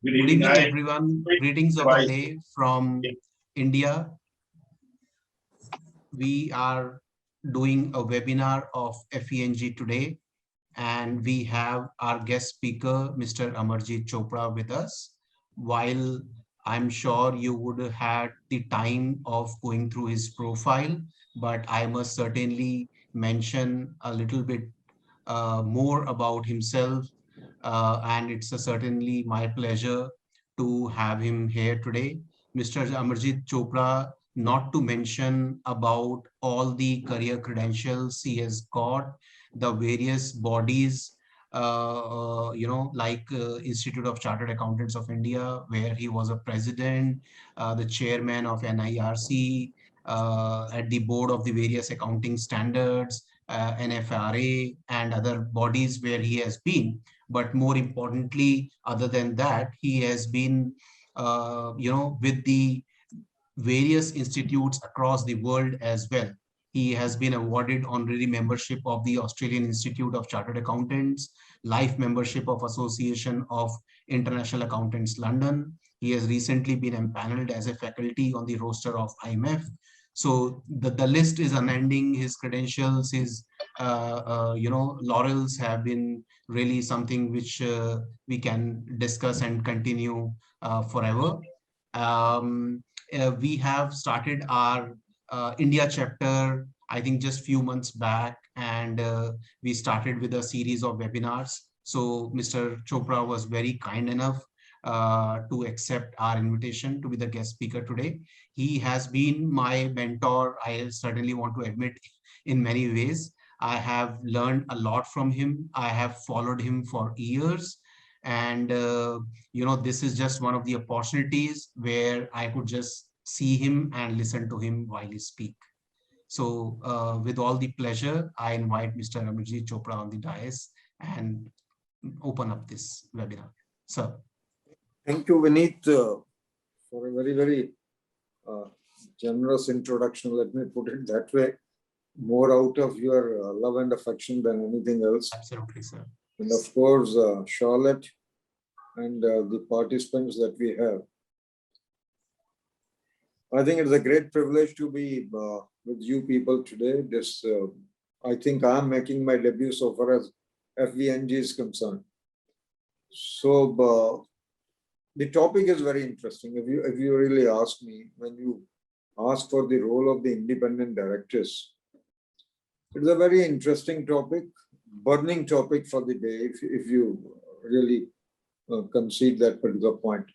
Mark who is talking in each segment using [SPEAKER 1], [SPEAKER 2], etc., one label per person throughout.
[SPEAKER 1] Good evening, everyone. Greetings of the day from India. We are doing a webinar of FENG today, and we have our guest speaker, Mr. Amarjit Chopra, with us. While I'm sure you would have had the time of going through his profile, but I must certainly mention a little bit more about himself. And it's certainly my pleasure to have him here today. Mr. Amarjit Chopra, not to mention about all the career credentials he has got, the various bodies, like Institute of Chartered Accountants of India, where he was a president, the chairman of NIRC, at the board of the various accounting standards, NFRA, and other bodies where he has been. But more importantly, other than that, he has been, with the various institutes across the world as well. He has been awarded honorary membership of the Australian Institute of Chartered Accountants, life membership of Association of International Accountants London. He has recently been empaneled as a faculty on the roster of IMF. So the list is unending. His credentials, his laurels have been really something which we can discuss and continue forever. We have started our India chapter, I think just few months back, and we started with a series of webinars. So Mr. Chopra was very kind enough to accept our invitation to be the guest speaker today. He has been my mentor, I certainly want to admit, in many ways. I have learned a lot from him. I have followed him for years. And, this is just one of the opportunities where I could just see him and listen to him while he speak. So with all the pleasure, I invite Mr. Amarjit Chopra on the dais and open up this webinar. Sir.
[SPEAKER 2] Thank you, Vineet, for a very, very generous introduction. Let me put it that way. More out of your love and affection than anything else.
[SPEAKER 1] Absolutely, sir.
[SPEAKER 2] And of course, Charlotte and the participants that we have. I think it's a great privilege to be with you people today. This, I think I'm making my debut so far as FENG is concerned. So the topic is very interesting. If you really ask me, when you ask for the role of the independent directors, it's a very interesting topic, burning topic for the day, if you really concede that particular point.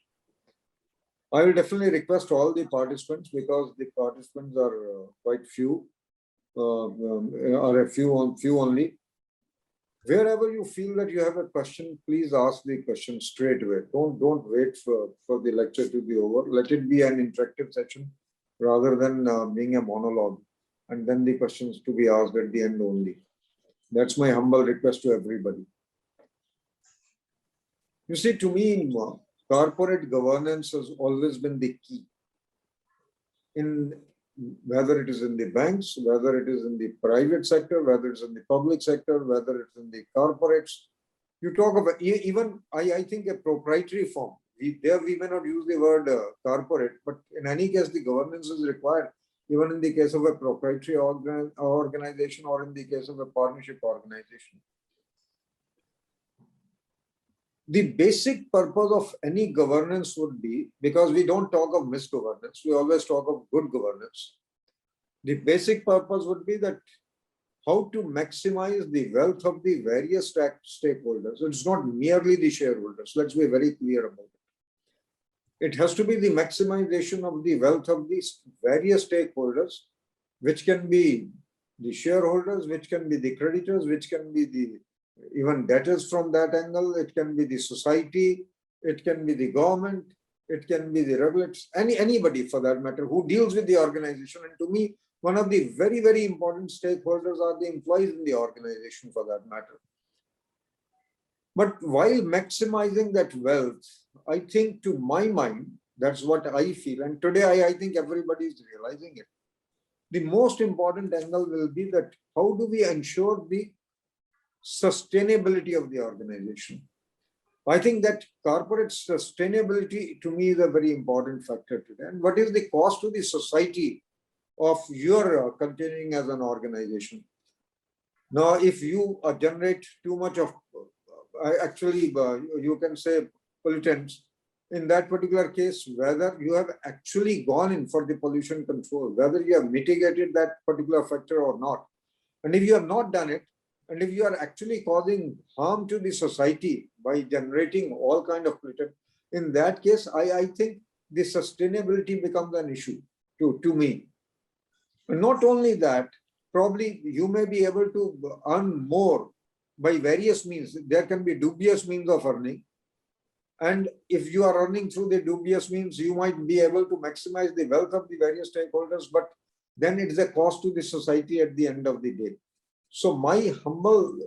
[SPEAKER 2] I will definitely request all the participants, because the participants are quite few, or a few only. Wherever you feel that you have a question, please ask the question straight away. Don't wait for the lecture to be over. Let it be an interactive session rather than being a monologue, and then the questions to be asked at the end only. That's my humble request to everybody. You see, to me, corporate governance has always been the key. In whether it is in the banks, whether it is in the private sector, whether it's in the public sector, whether it's in the corporates, you talk about even, I think, a proprietary form. There we may not use the word corporate, but in any case, the governance is required, even in the case of a proprietary organization or in the case of a partnership organization. The basic purpose of any governance would be, because we don't talk of misgovernance, we always talk of good governance. The basic purpose would be that how to maximize the wealth of the various stakeholders. It's not merely the shareholders. Let's be very clear about it. It has to be the maximization of the wealth of these various stakeholders, which can be the shareholders, which can be the creditors, which can be the even debtors from that angle. It can be the society, it can be the government, it can be the regulators, anybody for that matter who deals with the organization. And to me, one of the very, very important stakeholders are the employees in the organization for that matter. But while maximizing that wealth, I think, to my mind, that's what I feel. And today, I think everybody is realizing it. The most important angle will be that how do we ensure the sustainability of the organization? I think that corporate sustainability to me is a very important factor today. And what is the cost to the society of your continuing as an organization? Now, if you generate too much of, actually, you can say pollutants, in that particular case, whether you have actually gone in for the pollution control, whether you have mitigated that particular factor or not. And if you have not done it, and if you are actually causing harm to the society by generating all kind of pollutant, in that case, I think the sustainability becomes an issue to me. And not only that, probably you may be able to earn more by various means. There can be dubious means of earning. And if you are earning through the dubious means, you might be able to maximize the wealth of the various stakeholders, but then it's a cost to the society at the end of the day. So my humble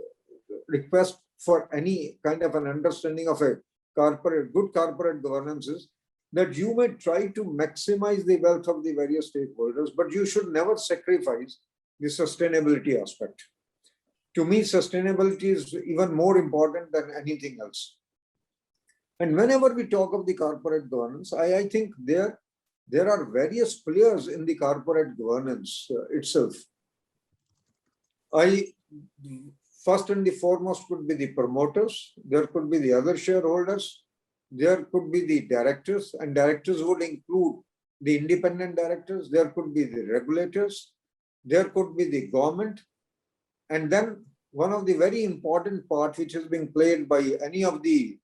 [SPEAKER 2] request for any kind of an understanding of a good corporate governance is that you may try to maximize the wealth of the various stakeholders, but you should never sacrifice the sustainability aspect. To me, sustainability is even more important than anything else. And whenever we talk of the corporate governance, I think there are various players in the corporate governance itself. First and the foremost could be the promoters, there could be the other shareholders, there could be the directors, and directors would include the independent directors, there could be the regulators, there could be the government, and then one of the very important part which is being played by any of the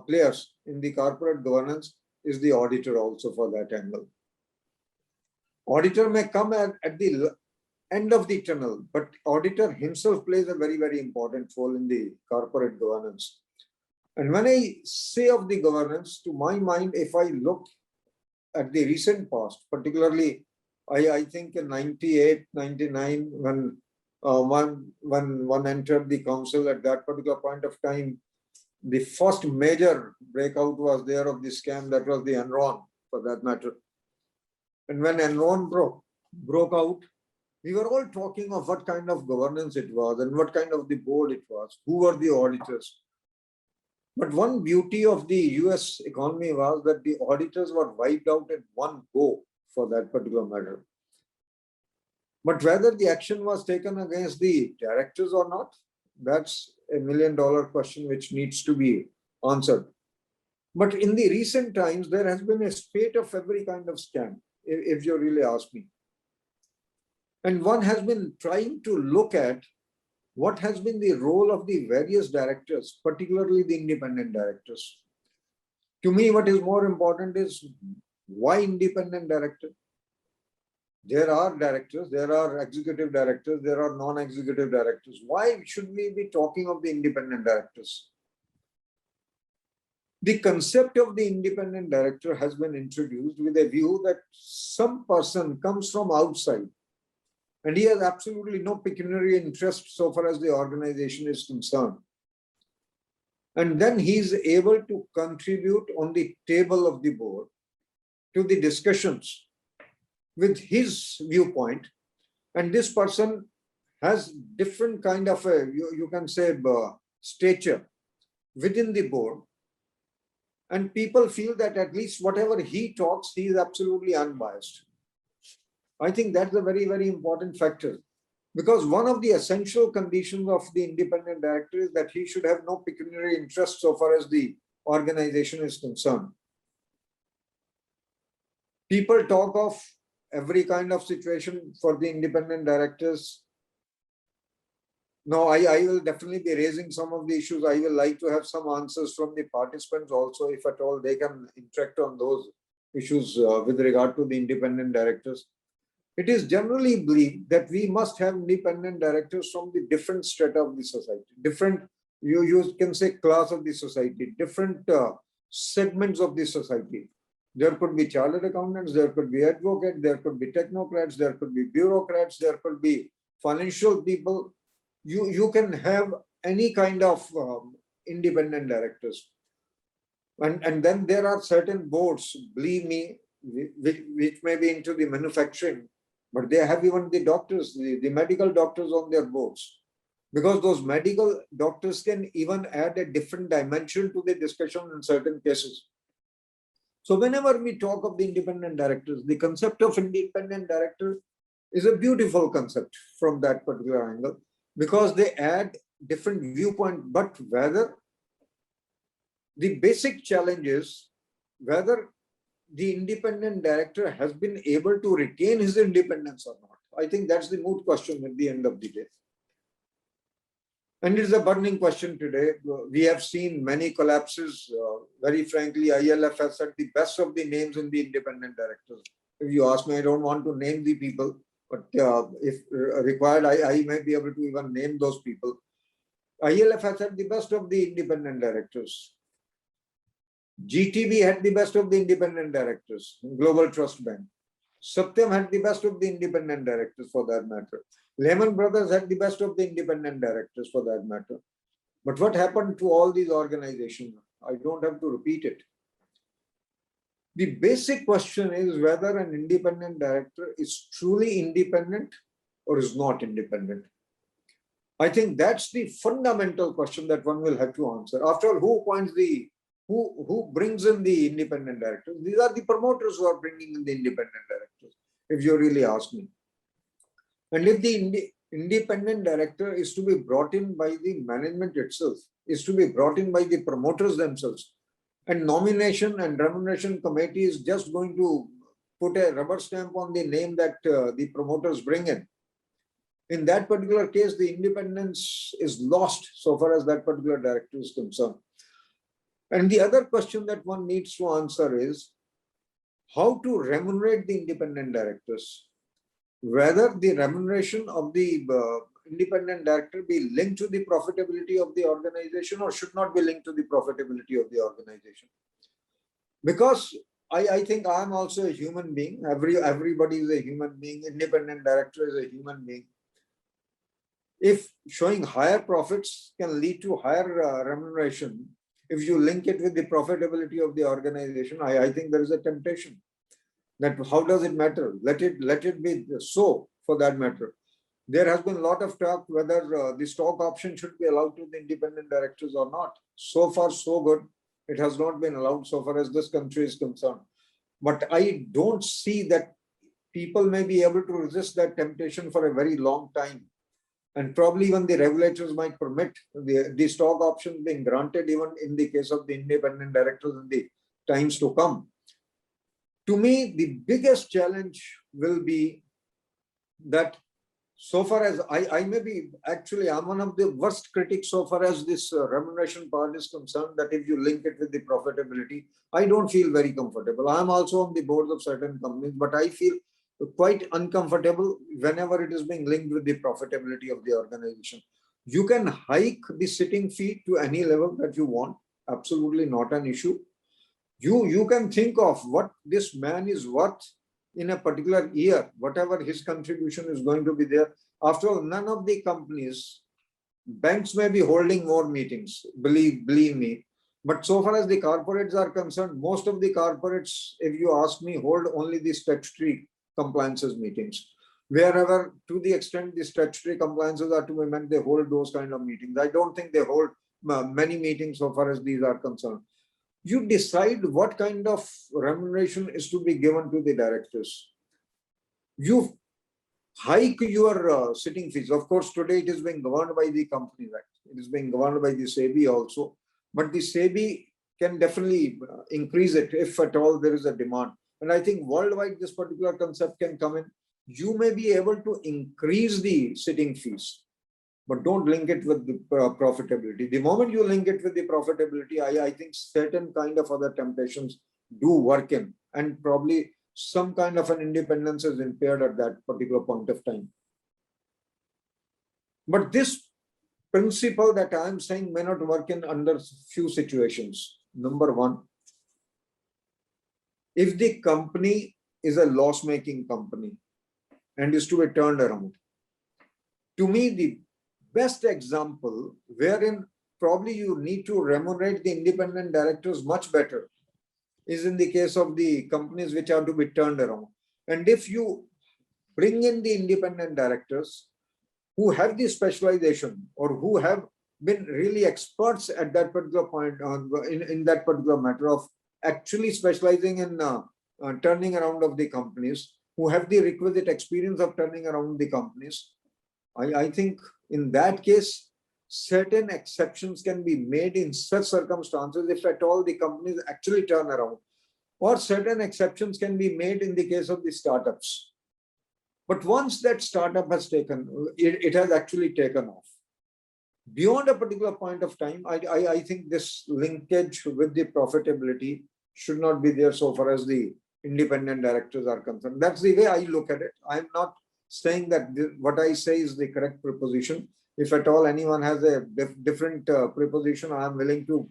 [SPEAKER 2] players in the corporate governance is the auditor also for that angle. Auditor may come at the end of the tunnel, but auditor himself plays a very, very important role in the corporate governance. And when I say of the governance, to my mind, if I look at the recent past, particularly, I think in 98, 99, when one entered the council at that particular point of time, the first major breakout was there of the scam, that was the Enron, for that matter. And when Enron broke out, we were all talking of what kind of governance it was and what kind of the board it was, who were the auditors. But one beauty of the US economy was that the auditors were wiped out in one go for that particular matter. But whether the action was taken against the directors or not, that's a $1 million question which needs to be answered. But in the recent times, there has been a spate of every kind of scam, if you really ask me. And one has been trying to look at what has been the role of the various directors, particularly the independent directors. To me, what is more important is why independent director? There are directors, there are executive directors, there are non-executive directors. Why should we be talking of the independent directors? The concept of the independent director has been introduced with a view that some person comes from outside and he has absolutely no pecuniary interest so far as the organization is concerned. And then he is able to contribute on the table of the board to the discussions with his viewpoint. And this person has different kind of a, you can say, stature within the board. And people feel that at least whatever he talks, he is absolutely unbiased. I think that's a very, very important factor, because one of the essential conditions of the independent director is that he should have no pecuniary interest so far as the organization is concerned. People talk of every kind of situation for the independent directors. No, I will definitely be raising some of the issues. I will like to have some answers from the participants also, if at all they can interact on those issues with regard to the independent directors. It is generally believed that we must have independent directors from the different strata of the society, different, you can say, class of the society, different segments of the society. There could be chartered accountants, there could be advocates, there could be technocrats, there could be bureaucrats, there could be financial people. You can have any kind of independent directors. And then there are certain boards, believe me, which may be into the manufacturing, but they have even the doctors, the medical doctors on their boards. because those medical doctors can even add a different dimension to the discussion in certain cases. So whenever we talk of the independent directors, the concept of independent director is a beautiful concept from that particular angle, because they add different viewpoint. But whether the basic challenge is whether the independent director has been able to retain his independence or not. I think that's the moot question at the end of the day. And it's a burning question today. We have seen many collapses. Very frankly, ILF has had the best of the names in the independent directors. If you ask me, I don't want to name the people, but if required, I may be able to even name those people. ILF has had the best of the independent directors. GTB had the best of the independent directors, Global Trust Bank. Satyam had the best of the independent directors for that matter. Lehman Brothers had the best of the independent directors for that matter. But what happened to all these organizations? I don't have to repeat it. The basic question is whether an independent director is truly independent or is not independent. I think that's the fundamental question that one will have to answer. After all, who appoints the who brings in the independent directors? These are the promoters who are bringing in the independent directors, if you really ask me. And if the independent director is to be brought in by the management itself, is to be brought in by the promoters themselves, and nomination and remuneration committee is just going to put a rubber stamp on the name that the promoters bring in that particular case, the independence is lost so far as that particular director is concerned. And the other question that one needs to answer is how to remunerate the independent directors. Whether the remuneration of the independent director be linked to the profitability of the organization or should not be linked to the profitability of the organization. Because I think I'm also a human being. Everybody is a human being. Independent director is a human being. If showing higher profits can lead to higher remuneration, if you link it with the profitability of the organization, I think there is a temptation that how does it matter? Let it be so for that matter. There has been a lot of talk whether the stock option should be allowed to the independent directors or not. So far, so good. It has not been allowed so far as this country is concerned. But I don't see that people may be able to resist that temptation for a very long time. And probably even the regulators might permit the stock options being granted even in the case of the independent directors in the times to come. To me, the biggest challenge will be that so far as I may be, actually, I'm one of the worst critics so far as this remuneration part is concerned, that if you link it with the profitability, I don't feel very comfortable. I'm also on the boards of certain companies, but I feel quite uncomfortable whenever it is being linked with the profitability of the organization. You can hike the sitting fee to any level that you want, absolutely not an issue. You can think of what this man is worth in a particular year, whatever his contribution is going to be there. After all, none of the companies, banks may be holding more meetings, believe me. But so far as the corporates are concerned, most of the corporates, if you ask me, hold only the statutory compliances meetings. Wherever, to the extent the statutory compliances are to be met, they hold those kind of meetings. I don't think they hold many meetings so far as these are concerned. You decide what kind of remuneration is to be given to the directors. You hike your sitting fees. Of course, today it is being governed by the Companies Act. It is being governed by the SEBI also. But the SEBI can definitely increase it if at all there is a demand. And I think worldwide this particular concept can come in. You may be able to increase the sitting fees, but don't link it with the profitability. The moment you link it with the profitability, I think certain kind of other temptations do work in, and probably some kind of an independence is impaired at that particular point of time. But this principle that I am saying may not work in under few situations. Number one, if the company is a loss-making company and is to be turned around, to me, the best example wherein probably you need to remunerate the independent directors much better is in the case of the companies which are to be turned around. And if you bring in the independent directors, who have the specialization or who have been really experts at that particular point in that particular matter of actually specializing in turning around of the companies, who have the requisite experience of turning around the companies. I think in that case, certain exceptions can be made in such circumstances if at all the companies actually turn around, or certain exceptions can be made in the case of the startups. But once that startup has it has actually taken off. Beyond a particular point of time, I think this linkage with the profitability should not be there so far as the independent directors are concerned. That's the way I look at it. I'm not saying that what I say is the correct proposition. If at all anyone has a different proposition, I am willing to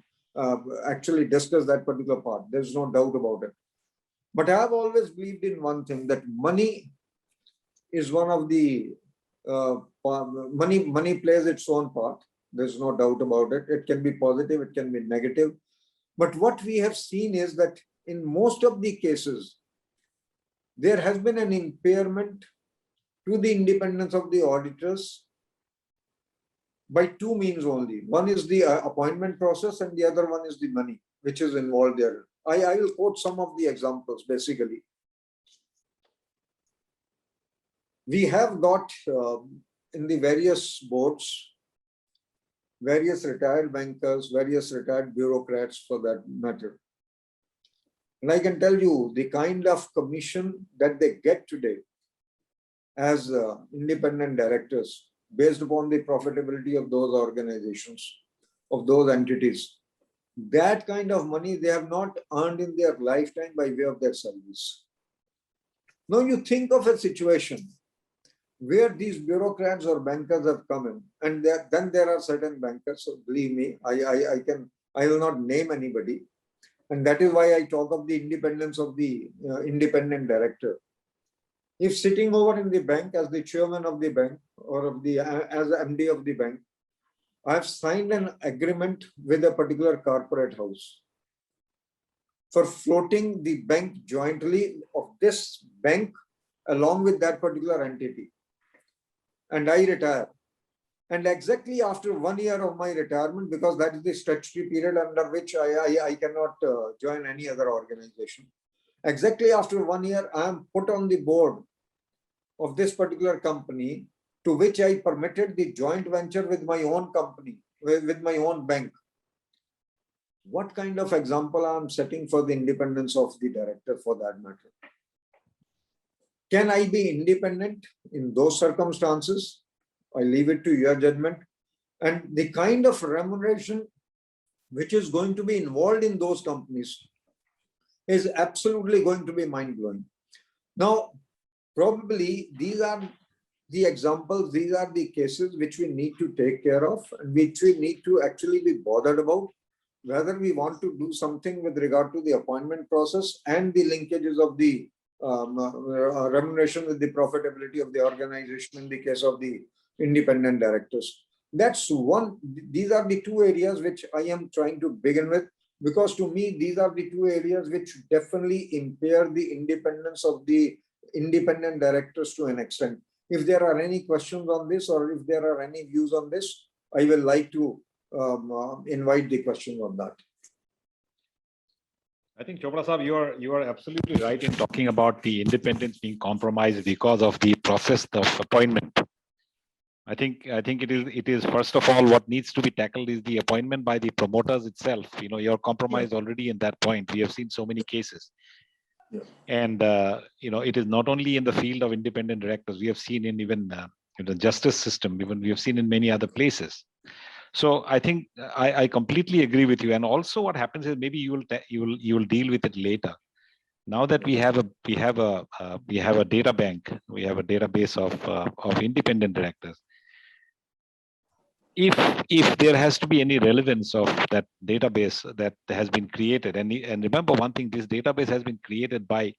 [SPEAKER 2] actually discuss that particular part. There's no doubt about it. But I have always believed in one thing, that money is one of the money plays its own part. There's no doubt about it. It can be positive, it can be negative. But what we have seen is that in most of the cases, there has been an impairment to the independence of the auditors by two means only. One is the appointment process, and the other one is the money which is involved there. I will quote some of the examples. Basically, we have got in the various boards, various retired bankers, various retired bureaucrats for that matter. And I can tell you the kind of commission that they get today as independent directors based upon the profitability of those organizations, of those entities. That kind of money they have not earned in their lifetime by way of their service. Now you think of a situation where these bureaucrats or bankers have come in, and then there are certain bankers, so believe me, I will not name anybody. And that is why I talk of the independence of the independent director. If sitting over in the bank as the chairman of the bank or of the as MD of the bank, I have signed an agreement with a particular corporate house for floating the bank jointly of this bank along with that particular entity. And I retire. And exactly after 1 year of my retirement, because that is the statutory period under which I cannot join any other organization. Exactly after 1 year, I am put on the board of this particular company, to which I permitted the joint venture with my own company, with my own bank. What kind of example I am setting for the independence of the director for that matter? Can I be independent in those circumstances? I leave it to your judgment. And the kind of remuneration which is going to be involved in those companies is absolutely going to be mind-blowing. Now, probably these are the examples, these are the cases which we need to take care of, and which we need to actually be bothered about, whether we want to do something with regard to the appointment process and the linkages of the remuneration with the profitability of the organization in the case of the independent directors. That's one. These are the two areas which I am trying to begin with, because to me, these are the two areas which definitely impair the independence of the independent directors to an extent. If there are any questions on this, or if there are any views on this, I will like to invite the questions on that.
[SPEAKER 3] I think Chopra Saab, you are absolutely right in talking about the independence being compromised because of the process of appointment. I think it is first of all what needs to be tackled is the appointment by the promoters itself. You know, you're compromised already in that point. We have seen so many cases. Yeah. And you know, it is not only in the field of independent directors. We have seen in even in the justice system. Even we have seen in many other places. So I think I completely agree with you. And also, what happens is maybe you will deal with it later. Now that we have a data bank, we have a database of independent directors. If there has to be any relevance of that database that has been created, and remember one thing, this database has been created by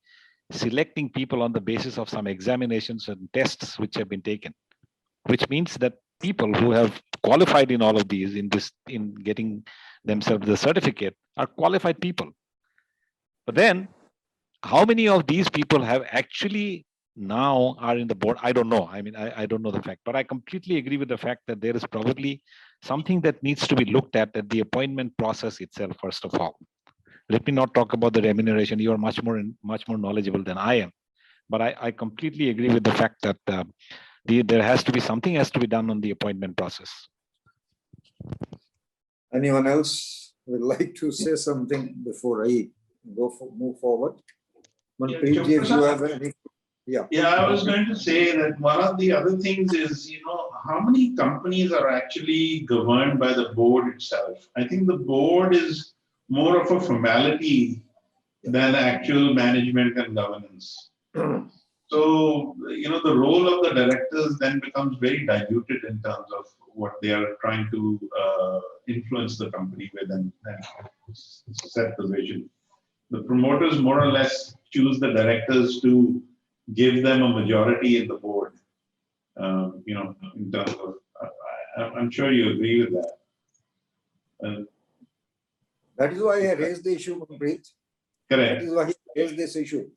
[SPEAKER 3] selecting people on the basis of some examinations and tests which have been taken, which means that people who have qualified in all of these in getting themselves the certificate are qualified people. But then how many of these people have actually now are in the board. I don't know. I mean, I don't know the fact, but I completely agree with the fact that there is probably something that needs to be looked at the appointment process itself, first of all. Let me not talk about the remuneration. You are much more knowledgeable than I am. But I completely agree with the fact that there has to be something has to be done on the appointment process.
[SPEAKER 2] Anyone else would like to say something before I move forward? Manpreet, if you have any,
[SPEAKER 4] Yeah, I was going to say that one of the other things is, how many companies are actually governed by the board itself? I think the board is more of a formality than actual management and governance. So, the role of the directors then becomes very diluted in terms of what they are trying to influence the company with and set the vision. The promoters more or less choose the directors to give them a majority in the board. In terms of, I'm sure you agree with that.
[SPEAKER 2] that is why I raised the issue, Manpreet.
[SPEAKER 4] Correct.
[SPEAKER 2] That is why I raised this issue.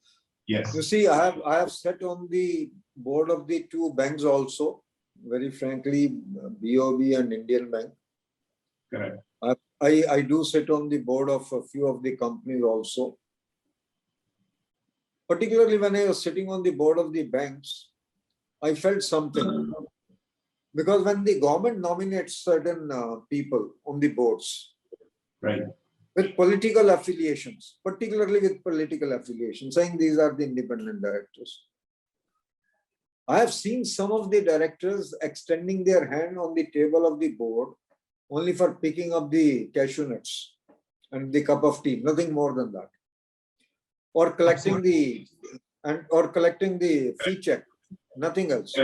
[SPEAKER 4] Yes.
[SPEAKER 2] You see, I have sat on the board of the two banks also, very frankly, BOB and Indian Bank.
[SPEAKER 4] Correct.
[SPEAKER 2] I do sit on the board of a few of the companies also. Particularly when I was sitting on the board of the banks, I felt something. Because when the government nominates certain people on the boards,
[SPEAKER 4] Right.
[SPEAKER 2] with political affiliations, particularly with political affiliations, saying these are the independent directors. I have seen some of the directors extending their hand on the table of the board only for picking up the cashew nuts and the cup of tea, nothing more than that. Or collecting the fee check, nothing else.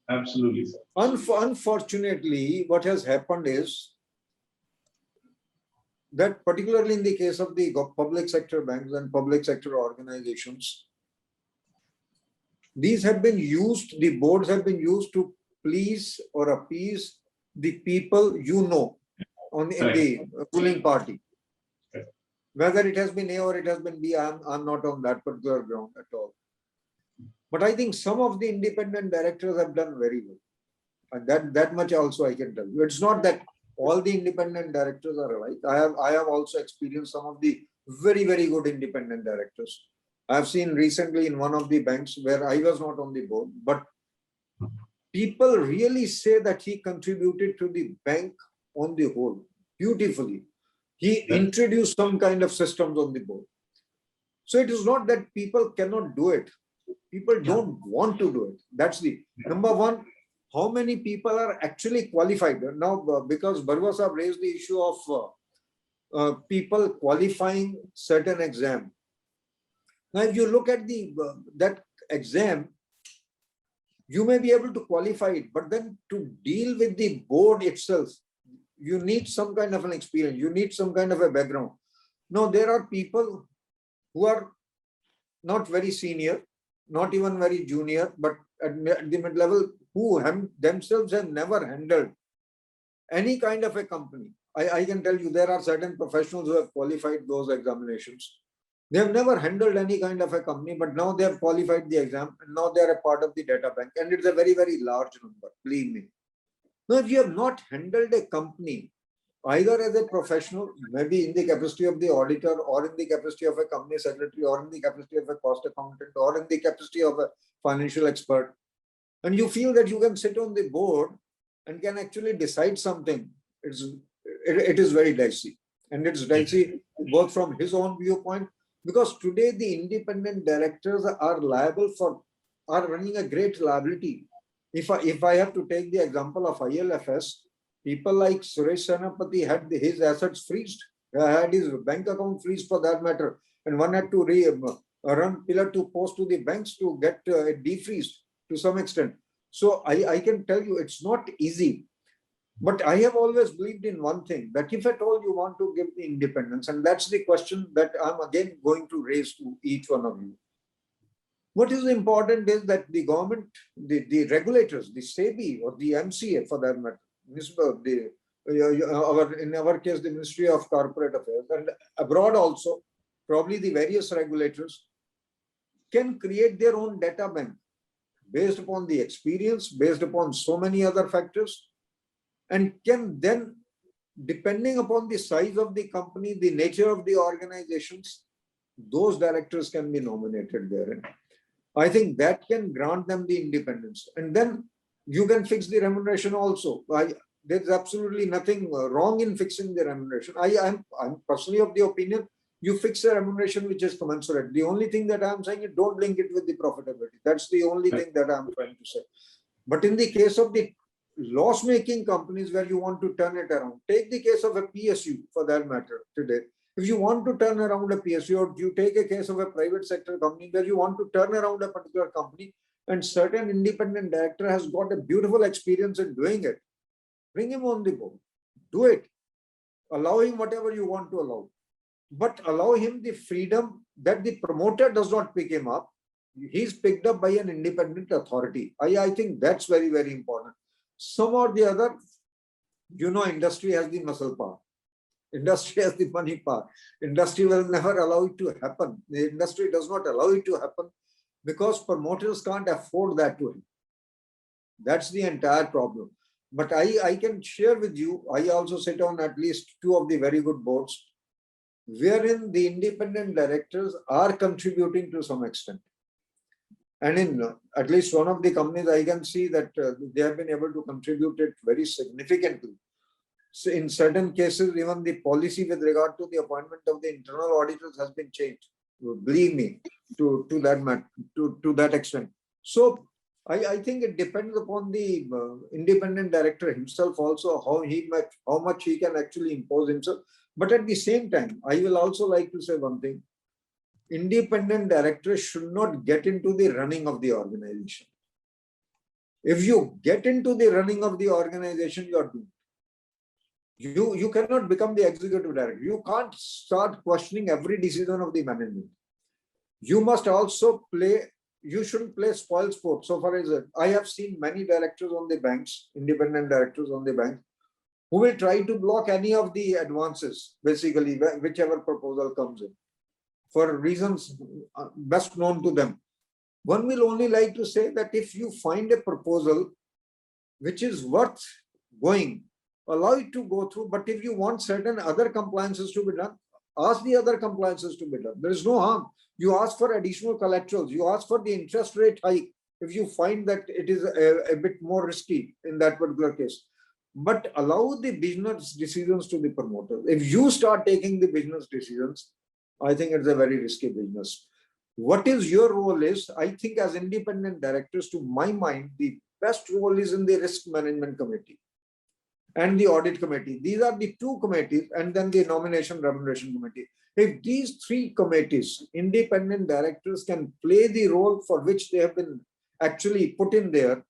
[SPEAKER 4] Absolutely, sir.
[SPEAKER 2] Unfortunately, what has happened is that particularly in the case of the public sector banks and public sector organizations, these have been used, the boards have been used to please or appease the people in the ruling party. Whether it has been A or it has been B, I'm not on that particular ground at all. But I think some of the independent directors have done very well. And that much also I can tell you. It's not that all the independent directors are alike. I have also experienced some of the very, very good independent directors. I have seen recently in one of the banks where I was not on the board, but people really say that he contributed to the bank on the whole beautifully. He introduced some kind of systems on the board. So it is not that people cannot do it. People don't want to do it. That's the number one. How many people are actually qualified? Now, because Barua Sahab raised the issue of people qualifying certain exam. Now, if you look at that exam, you may be able to qualify it, but then to deal with the board itself, you need some kind of an experience. You need some kind of a background. Now, there are people who are not very senior, not even very junior, but at the mid-level, who themselves have never handled any kind of a company. I can tell you there are certain professionals who have qualified those examinations. They have never handled any kind of a company, but now they have qualified the exam and now they are a part of the data bank. And it's a very, very large number, believe me. Now, if you have not handled a company, either as a professional, maybe in the capacity of the auditor or in the capacity of a company secretary or in the capacity of a cost accountant or in the capacity of a financial expert, and you feel that you can sit on the board and can actually decide something, it is very dicey. And it's dicey both from his own viewpoint, because today the independent directors are running a great liability. If I have to take the example of ILFS, people like Suresh Senapati had his assets freezed, had his bank account freezed for that matter, and one had to run pillar to post to the banks to get it defreezed to some extent. So I can tell you it's not easy. But I have always believed in one thing, that if at all you want to give the independence, and that's the question that I'm again going to raise to each one of you. What is important is that the government, the regulators, the SEBI or the MCA for that matter, in our case, the Ministry of Corporate Affairs, and abroad also, probably the various regulators can create their own data bank based upon the experience, based upon so many other factors, and can then, depending upon the size of the company, the nature of the organizations, those directors can be nominated therein. I think that can grant them the independence. And then you can fix the remuneration also. There's absolutely nothing wrong in fixing the remuneration. I'm personally of the opinion, you fix a remuneration which is commensurate. The only thing that I'm saying is don't link it with the profitability. That's the only thing that I'm trying to say. But in the case of the loss-making companies where you want to turn it around, take the case of a PSU for that matter today. If you want to turn around a PSU, or you take a case of a private sector company where you want to turn around a particular company, and certain independent director has got a beautiful experience in doing it, bring him on the board, do it, allow him whatever you want to allow, but allow him the freedom that the promoter does not pick him up. He's picked up by an independent authority. I think that's very, very important. Some or the other, industry has the muscle power. Industry has the money power. Industry will never allow it to happen. The industry does not allow it to happen because promoters can't afford that to him. That's the entire problem. But I can share with you, I also sit on at least 2 of the very good boards, wherein the independent directors are contributing to some extent. And in at least one of the companies, I can see that they have been able to contribute it very significantly. So in certain cases, even the policy with regard to the appointment of the internal auditors has been changed. Believe me, to that extent. So I think it depends upon the independent director himself also, how much he can actually impose himself. But at the same time, I will also like to say one thing. Independent directors should not get into the running of the organization. If you get into the running of the organization, you are doomed. You cannot become the executive director. You can't start questioning every decision of the management. You must also you shouldn't play spoil sport. So far as I have seen many directors on the banks, independent directors on the bank, who will try to block any of the advances, basically, whichever proposal comes in, for reasons best known to them. One will only like to say that if you find a proposal which is worth going, allow it to go through. But if you want certain other compliances to be done, ask the other compliances to be done. There is no harm. You ask for additional collaterals. You ask for the interest rate hike if you find that it is a bit more risky in that particular case. But allow the business decisions to the promoter. If you start taking the business decisions, I think it's a very risky business. What is your role is, I think as independent directors, to my mind, the best role is in the risk management committee and the audit committee. These are the 2 committees, and then the nomination remuneration committee. If these 3 committees, independent directors, can play the role for which they have been actually put in there,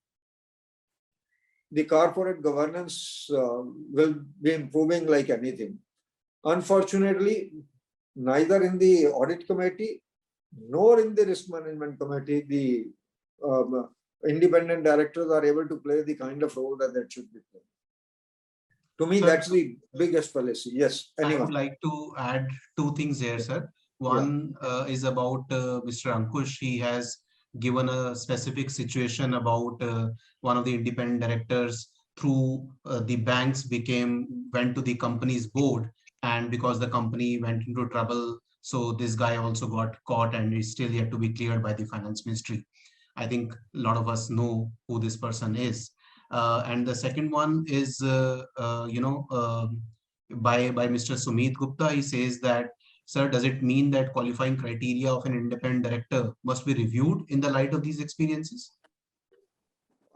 [SPEAKER 2] the corporate governance will be improving like anything. Unfortunately, neither in the audit committee nor in the risk management committee, the independent directors are able to play the kind of role that they should be playing. To me, that's the biggest fallacy. Yes. Anyone.
[SPEAKER 1] I would like to add 2 things here, sir. One is about Mr. Ankush. He has given a specific situation about one of the independent directors through the banks went to the company's board, and because the company went into trouble, so this guy also got caught and is still yet to be cleared by the finance ministry. I think a lot of us know who this person is. And the second one is, by Mr. Sumit Gupta. He says that, sir, does it mean that qualifying criteria of an independent director must be reviewed in the light of these experiences?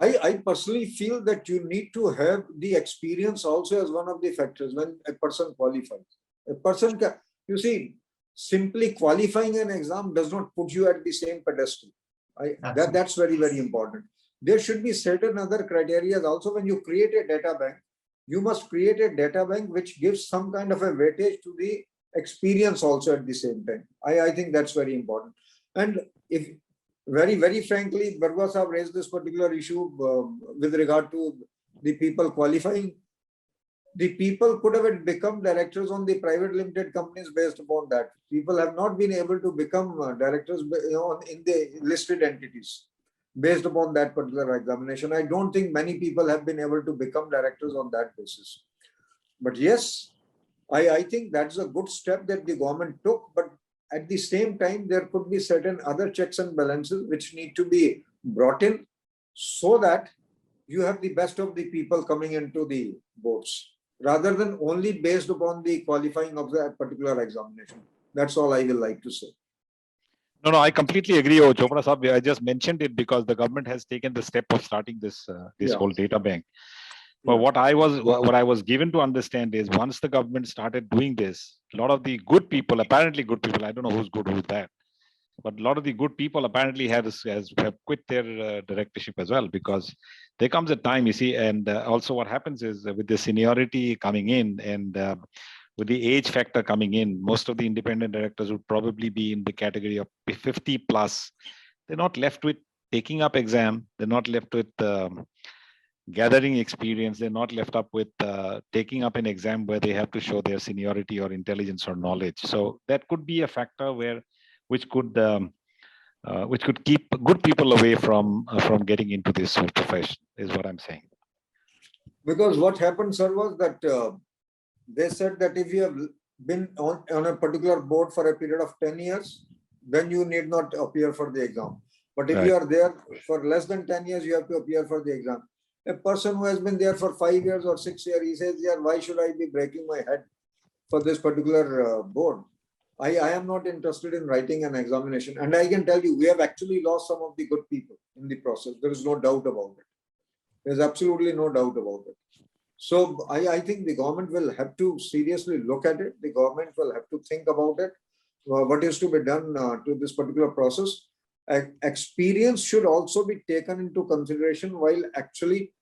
[SPEAKER 2] I personally feel that you need to have the experience also as one of the factors when a person qualifies. A person can, you see, simply qualifying an exam does not put you at the same pedestal. That's very, very important. There should be certain other criteria also. When you create a data bank, you must create a data bank which gives some kind of a weightage to the experience also at the same time. I think that's very important. And if very, very frankly, Barua Sahab raised this particular issue with regard to the people qualifying. the people could have become directors on the private limited companies based upon that. People have not been able to become directors in the listed entities based upon that particular examination. I don't think many people have been able to become directors on that basis. But yes, I think that's a good step that the government took. But at the same time, there could be certain other checks and balances which need to be brought in so that you have the best of the people coming into the boards, rather than only based upon the qualifying of that particular examination. That's all I will like to say.
[SPEAKER 3] No, I completely agree, Chopra Sahab. I just mentioned it because the government has taken the step of starting this whole data bank. But what I was given to understand is once the government started doing this, a lot of the good people, apparently good people, I don't know who's good, who's bad, but a lot of the good people apparently have quit their directorship as well, because there comes a time, you see, and also what happens is with the seniority coming in and with the age factor coming in, most of the independent directors would probably be in the category of 50 plus. They're not left with taking up exam. They're not left with gathering experience. They're not left up with taking up an exam where they have to show their seniority or intelligence or knowledge. So that could be a factor which could keep good people away from getting into this profession, is what I'm saying.
[SPEAKER 2] Because what happened, sir, was that they said that if you have been on a particular board for a period of 10 years, then you need not appear for the exam. But if you are there for less than 10 years, you have to appear for the exam. A person who has been there for 5 years or 6 years, he says, yeah, why should I be breaking my head for this particular board? I am not interested in writing an examination. And I can tell you, we have actually lost some of the good people in the process. There is no doubt about it. There's absolutely no doubt about it. So I think the government will have to seriously look at it. The government will have to think about it. What is to be done to this particular process. Experience should also be taken into consideration while actually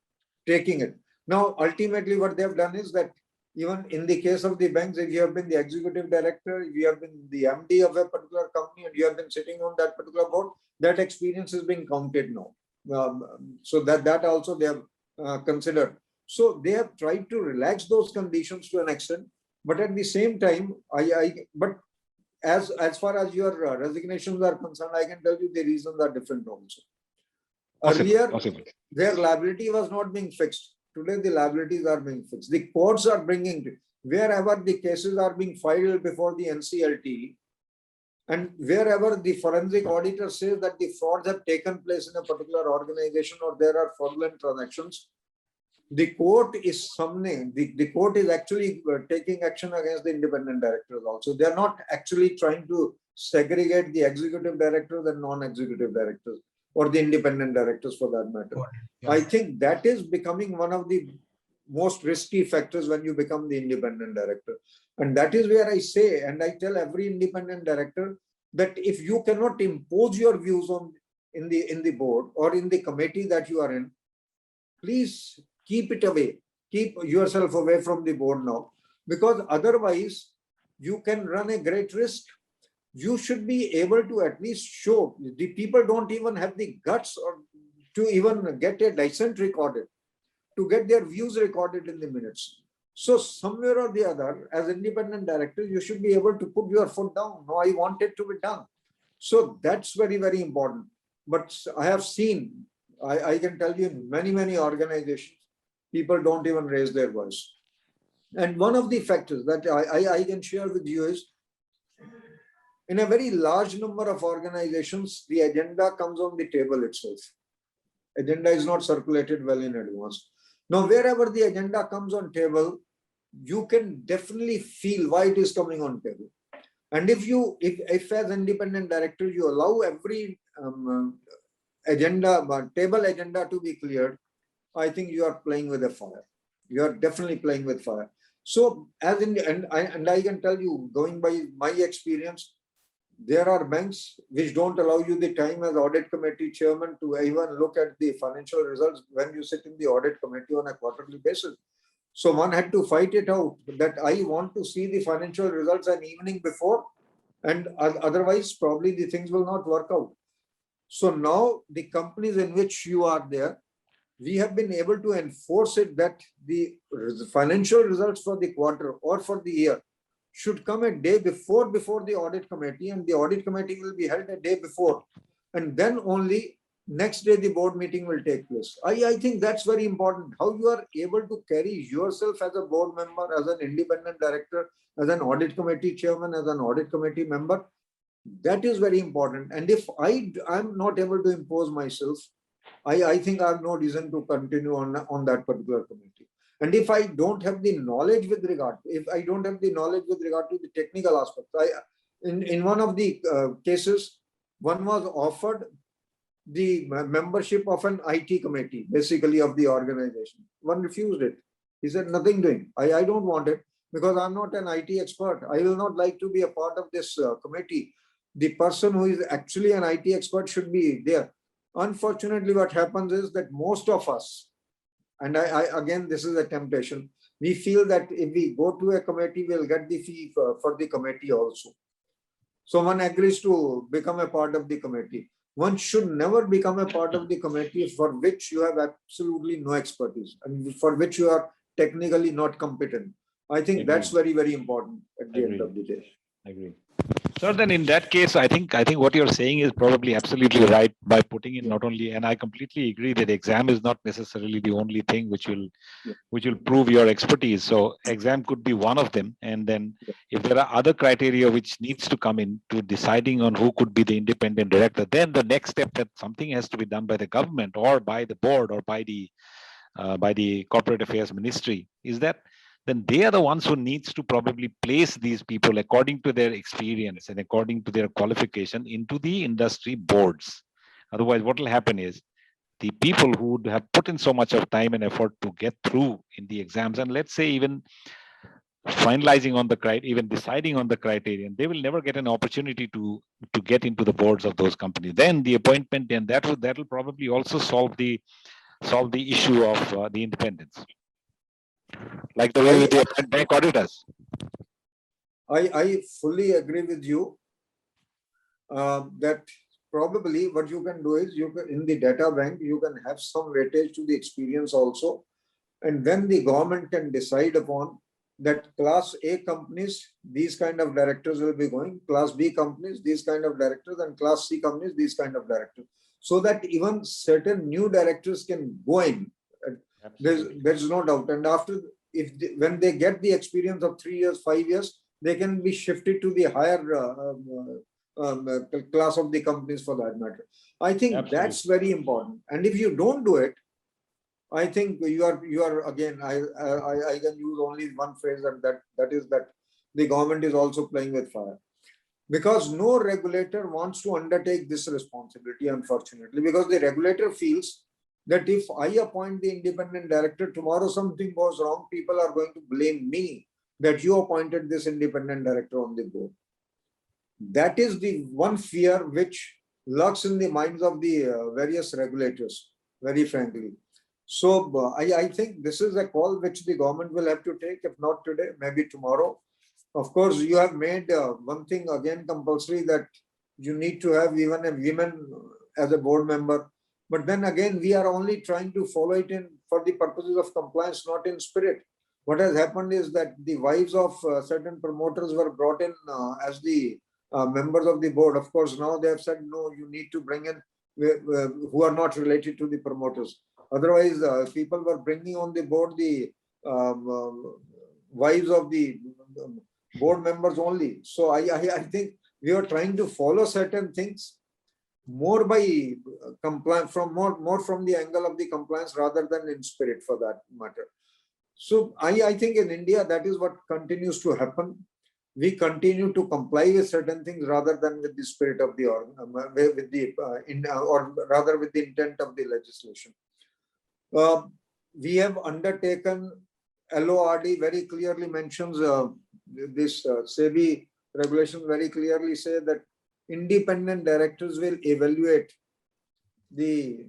[SPEAKER 2] taking it. Now, ultimately, what they have done is that even in the case of the banks, if you have been the executive director, if you have been the MD of a particular company and you have been sitting on that particular board, that experience is being counted now. So that also they have considered. So they have tried to relax those conditions to an extent, but at the same time, but as far as your resignations are concerned, I can tell you the reasons are different also. Earlier, their liability was not being fixed. Today, the liabilities are being fixed. The courts are bringing, wherever the cases are being filed before the NCLT, and wherever the forensic auditor says that the frauds have taken place in a particular organization or there are fraudulent transactions, the court is summoning, the court is actually taking action against the independent directors also. They are not actually trying to segregate the executive directors and non-executive directors or the independent directors for that matter. Yeah. I think that is becoming one of the most risky factors when you become the independent director. And that is where I say, and I tell every independent director that if you cannot impose your views in the board or in the committee that you are in, please keep it away. Keep yourself away from the board now, because otherwise you can run a great risk. You should be able to at least show. The people don't even have the guts or to even get a dissent recorded, to get their views recorded in the minutes. So somewhere or the other, as independent directors, you should be able to put your foot down. No, I want it to be done. So that's very, very important. But I have seen, I can tell you in many, many organizations, people don't even raise their voice. And one of the factors that I can share with you is, in a very large number of organizations, the agenda comes on the table itself. Agenda is not circulated well in advance. Now, wherever the agenda comes on table, you can definitely feel why it is coming on table. And if as independent director, you allow every table agenda to be cleared, I think you are playing with a fire. You are definitely playing with fire. So, and I can tell you, going by my experience, there are banks which don't allow you the time as audit committee chairman to even look at the financial results when you sit in the audit committee on a quarterly basis. So one had to fight it out that I want to see the financial results an evening before, and otherwise probably the things will not work out. So now the companies in which you are there, we have been able to enforce it that the financial results for the quarter or for the year should come a day before the audit committee, and the audit committee will be held a day before, and then only next day the board meeting will take place. I think that's very important, how you are able to carry yourself as a board member, as an independent director, as an audit committee chairman, as an audit committee member. That is very important. And if I'm not able to impose myself, I think I have no reason to continue on that particular committee. And if I don't have the knowledge with regard, if I don't have the knowledge with regard to the technical aspects, in one of the cases, one was offered the membership of an IT committee, basically of the organization. One refused it. He said, nothing doing. I don't want it because I'm not an IT expert. I will not like to be a part of this committee. The person who is actually an IT expert should be there. Unfortunately, what happens is that most of us, and again, this is a temptation, we feel that if we go to a committee, we'll get the fee for the committee also. So one agrees to become a part of the committee. One should never become a part of the committee for which you have absolutely no expertise and for which you are technically not competent. I think that's very, very important at the end of the day.
[SPEAKER 3] I agree. So then in that case, I think what you're saying is probably absolutely right by putting in not only, and I completely agree that exam is not necessarily the only thing which will prove your expertise. So exam could be one of them. And then if there are other criteria which needs to come in to deciding on who could be the independent director, then the next step that something has to be done by the government or by the board or by the corporate affairs ministry is that then they are the ones who needs to probably place these people according to their experience and according to their qualification into the industry boards. Otherwise, what will happen is the people who would have put in so much of time and effort to get through in the exams, and let's say even finalizing on the criteria, even deciding on the criterion, they will never get an opportunity to get into the boards of those companies. Then the appointment, and that will probably also solve the issue of the independence. Like the way they appoint bank auditors.
[SPEAKER 2] I fully agree with you that probably what you can do is in the data bank, you can have some weightage to the experience also. And then the government can decide upon that class A companies, these kind of directors will be going, class B companies, these kind of directors, and class C companies, these kind of directors. So that even certain new directors can go in. There's no doubt. And after, when they get the experience of 3 years, 5 years, they can be shifted to the higher class of the companies for that matter. I think that's very important. And if you don't do it, I think you are again, I can use only one phrase, and that is that the government is also playing with fire. Because no regulator wants to undertake this responsibility, unfortunately, because the regulator feels that if I appoint the independent director, tomorrow something goes wrong, people are going to blame me that you appointed this independent director on the board. That is the one fear which lurks in the minds of the various regulators, very frankly. So I think this is a call which the government will have to take, if not today, maybe tomorrow. Of course, you have made one thing again compulsory, that you need to have even a woman as a board member. But then again, we are only trying to follow it in for the purposes of compliance, not in spirit. What has happened is that the wives of certain promoters were brought in as the members of the board. Of course, now they have said, no, you need to bring in who are not related to the promoters. Otherwise, people were bringing on the board the wives of the board members only. So I think we are trying to follow certain things more by compliance, more from the angle of the compliance rather than in spirit, for that matter. So I think in India, that is what continues to happen. We continue to comply with certain things rather than with the spirit of the or rather with the intent of the legislation. We have undertaken, LORD very clearly mentions this SEBI regulation very clearly say that independent directors will evaluate the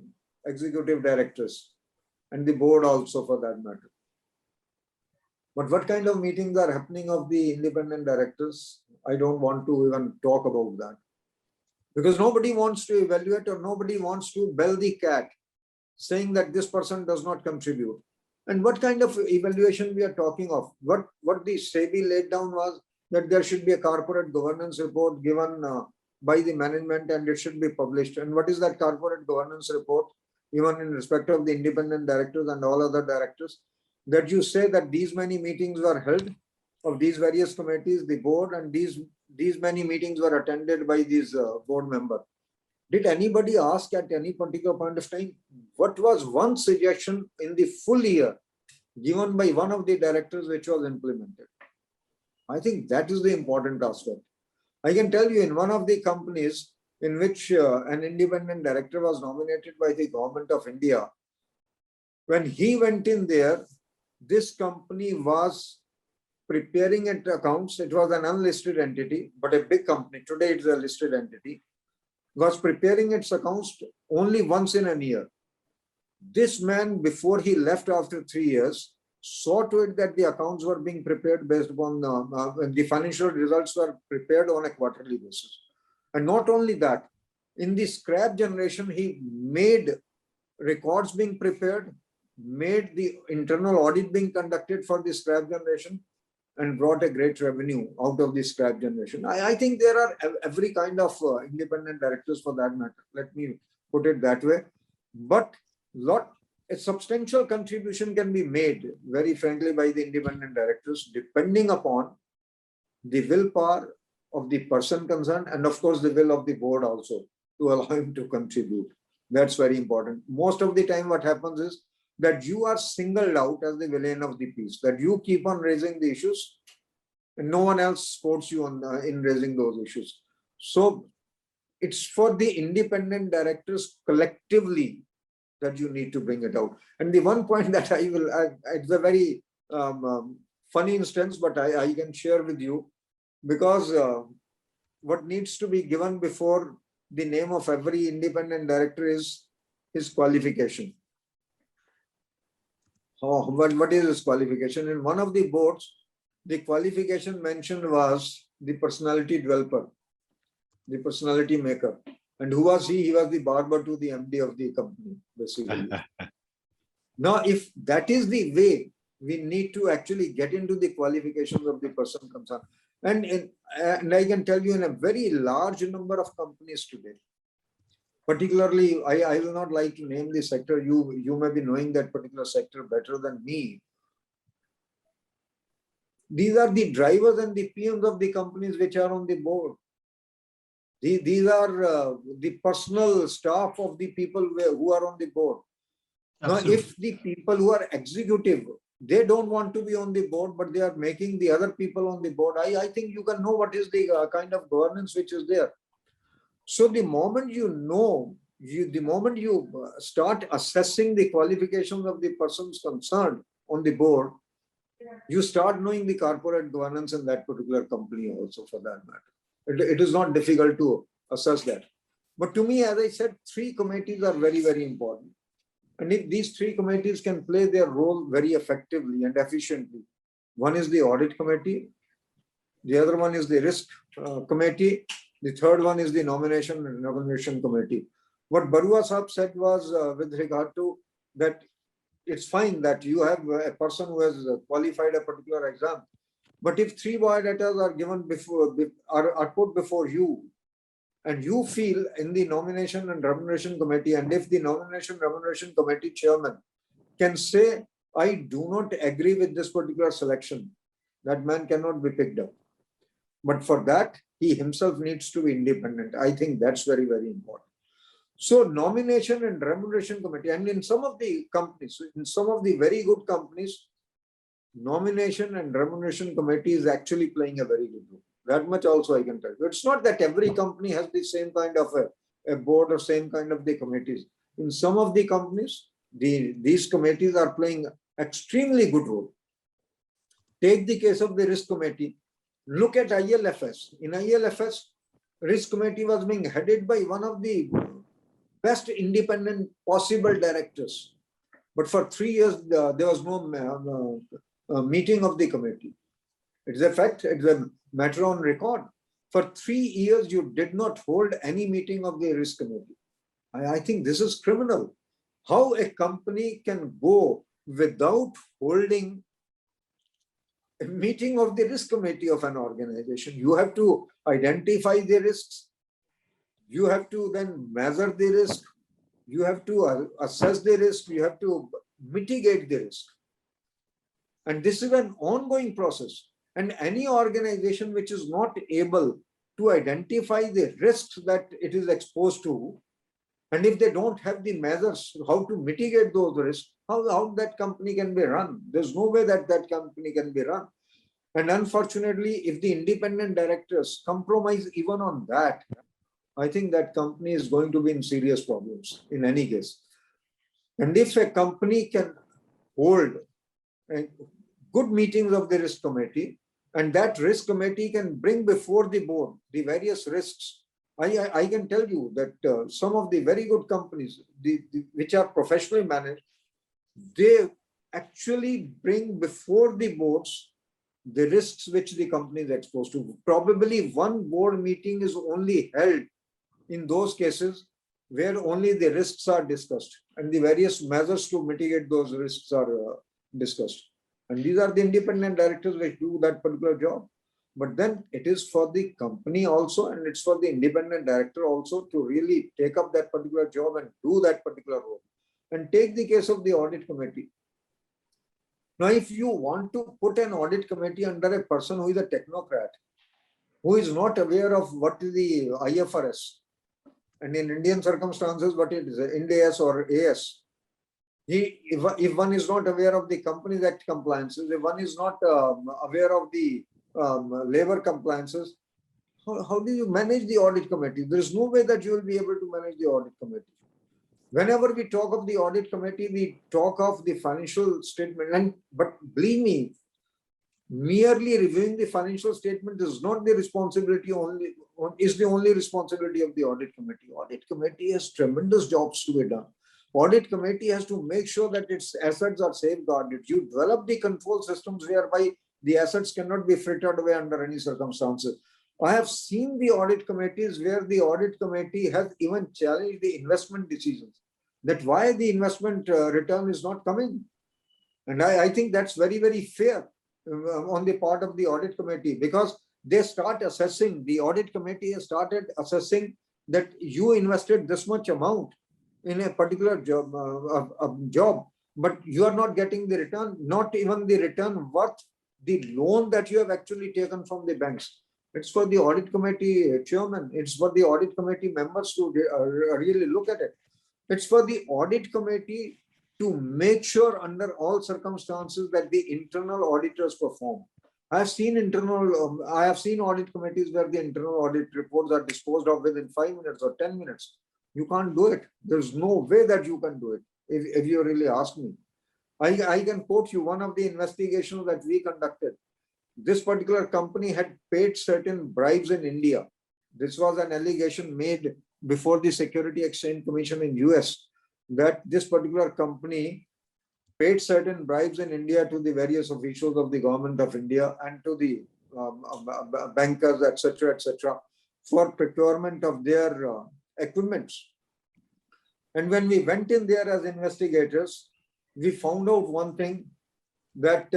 [SPEAKER 2] executive directors and the board also, for that matter. But what kind of meetings are happening of the independent directors? I don't want to even talk about that, because nobody wants to evaluate or nobody wants to bell the cat saying that this person does not contribute. And what kind of evaluation we are talking of? What the SEBI laid down was that there should be a corporate governance report given by the management and it should be published. And what is that corporate governance report, even in respect of the independent directors and all other directors, that you say that these many meetings were held of these various committees, the board, and these many meetings were attended by these board members. Did anybody ask at any particular point of time, what was one suggestion in the full year given by one of the directors which was implemented? I think that is the important aspect. I can tell you in one of the companies in which an independent director was nominated by the government of India, when he went in there, this company was preparing its accounts. It was an unlisted entity, but a big company. Today it's a listed entity. Was preparing its accounts only once in a year. This man, before he left after 3 years, saw to it that the accounts were being prepared based upon the financial results were prepared on a quarterly basis. And not only that, in the scrap generation, he made records being prepared, made the internal audit being conducted for the scrap generation, and brought a great revenue out of the scrap generation. I think there are every kind of independent directors for that matter. Let me put it that way. But a substantial contribution can be made, very frankly, by the independent directors, depending upon the willpower of the person concerned, and of course, the will of the board also to allow him to contribute. That's very important. Most of the time, what happens is that you are singled out as the villain of the piece, that you keep on raising the issues and no one else supports you on, in raising those issues. So it's for the independent directors collectively that you need to bring it out. And the one point that it's a very funny instance, but I can share with you, because what needs to be given before the name of every independent director is his qualification. What is his qualification? In one of the boards, the qualification mentioned was the personality developer, the personality maker. And who was he? He was the barber to the MD of the company, basically. Now, if that is the way, we need to actually get into the qualifications of the person concerned. And I can tell you in a very large number of companies today, particularly, I will not like to name the sector. You may be knowing that particular sector better than me. These are the drivers and the PMs of the companies which are on the board. These are the personal staff of the people who are on the board. Absolutely. Now, if the people who are executive, they don't want to be on the board, but they are making the other people on the board, I think you can know what is the kind of governance which is there. So the moment you know, the moment you start assessing the qualifications of the persons concerned on the board, you start knowing the corporate governance in that particular company also, for that matter. It is not difficult to assess that. But to me, as I said, 3 committees are very, very important. And if these 3 committees can play their role very effectively and efficiently, one is the audit committee, the other one is the risk committee, the third one is the nomination and nomination committee. What Barua Sahab said was with regard to that, it's fine that you have a person who has qualified a particular exam, but if 3 biodatas are given before, are put before you, and you feel in the nomination and remuneration committee, and if the nomination remuneration committee chairman can say, I do not agree with this particular selection, that man cannot be picked up. But for that, he himself needs to be independent. I think that's very, very important. So nomination and remuneration committee, and in some of the companies, in some of the very good companies, nomination and remuneration committee is actually playing a very good role. That much also I can tell you. It's not that every company has the same kind of a board or same kind of the committees. In some of the companies, these committees are playing extremely good role. Take the case of the risk committee. Look at ILFS. In ILFS, risk committee was being headed by one of the best independent possible directors. But for 3 years, there was no meeting of the committee. It's a fact, it's a matter on record. For 3 years, you did not hold any meeting of the risk committee. I think this is criminal. how a company can go without holding a meeting of the risk committee of an organization. You have to identify the risks. You have to then measure the risk. You have to assess the risk. You have to mitigate the risk. And this is an ongoing process. And any organization which is not able to identify the risks that it is exposed to, and if they don't have the measures how to mitigate those risks, how that company can be run? There's no way that that company can be run. And unfortunately, if the independent directors compromise even on that, I think that company is going to be in serious problems in any case. And if a company can hold good meetings of the risk committee, and that risk committee can bring before the board the various risks, I can tell you that some of the very good companies, which are professionally managed, they actually bring before the boards the risks which the company is exposed to. Probably one board meeting is only held in those cases where only the risks are discussed and the various measures to mitigate those risks are discussed. And these are the independent directors which do that particular job. But then it is for the company also, and it's for the independent director also to really take up that particular job and do that particular role. And take the case of the audit committee. Now, if you want to put an audit committee under a person who is a technocrat, who is not aware of what is the IFRS, and in Indian circumstances, what it is, Ind AS or AS, if one is not aware of the Companies Act compliances, if one is not aware of the labor compliances, how do you manage the audit committee? There is no way that you will be able to manage the audit committee. Whenever we talk of the audit committee, we talk of the financial statement. But believe me, merely reviewing the financial statement is not the responsibility only, is the only responsibility of the audit committee. Audit committee has tremendous jobs to be done. Audit committee has to make sure that its assets are safeguarded. You develop the control systems whereby the assets cannot be frittered away under any circumstances. I have seen the audit committees where the audit committee has even challenged the investment decisions, that why the investment return is not coming. And I think that's very, very fair on the part of the audit committee, because they start assessing, the audit committee has started assessing that you invested this much amount in a particular job, but you are not getting the return, not even the return worth the loan that you have actually taken from the banks. It's for the audit committee chairman, it's for the audit committee members to really look at it. It's for the audit committee to make sure under all circumstances that the internal auditors perform. I have seen audit committees where the internal audit reports are disposed of within 5 minutes or 10 minutes. You can't do it. There's no way that you can do it if you really ask me. I can quote you one of the investigations that we conducted. This particular company had paid certain bribes in India. This was an allegation made before the Security Exchange Commission in US, that this particular company paid certain bribes in India to the various officials of the government of India and to the bankers, etc., for procurement of their equipments. And when we went in there as investigators, we found out one thing, that